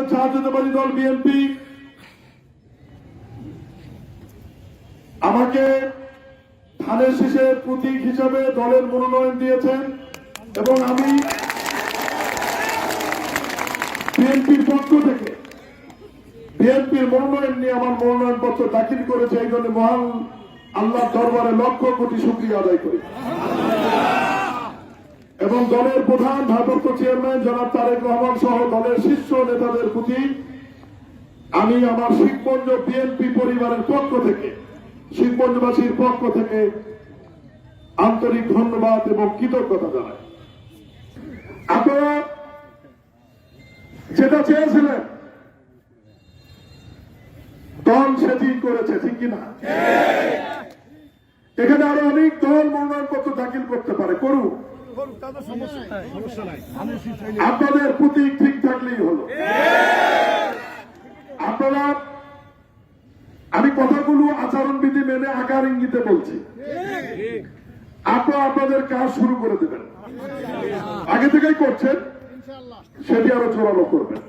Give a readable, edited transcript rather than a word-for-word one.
বাংলাদেশ জাতীয়তাবাদী দল বিএনপি আমাকে ধানের শীষের প্রতীক হিসাবে দলের মনোনয়ন দিয়েছেন এবং আমি বিএনপির পক্ষ থেকে বিএনপির মনোনয়ন নিয়ে আমার মনোনয়ন পত্র দাখিল করেছে। এই জন্য মহান আল্লাহ দরবারে লক্ষ কোটি শুকরিয়া আদায় করি এবং দলের প্রধান ভারপ্রাপ্ত চেয়ারম্যান জনাব তারেক রহমান সহ দলের শীর্ষ নেতাদের প্রতি আমি আমার শিবগঞ্জ বিএনপি পরিবারের পক্ষ থেকে শিবগঞ্জবাসীর পক্ষ থেকে আন্তরিক ধন্যবাদ এবং কৃতজ্ঞতা জানাই। আপনারা যেটা চেয়েছিলেন দল সেটি করেছে, ঠিক কিনা? এখানে আরো অনেক দল মনোনয়ন পত্র দাখিল করতে পারে, করুন, আপনাদের প্রতীক ঠিক থাকলেই হলো। আপনারা, আমি কথাগুলো আচরণবিধি মেনে আকার ইঙ্গিতে বলছি, আপনারা আপনাদের কাজ শুরু করে দেবেন, আগে থেকেই করছেন, সেটি আরো জোরালো করবেন।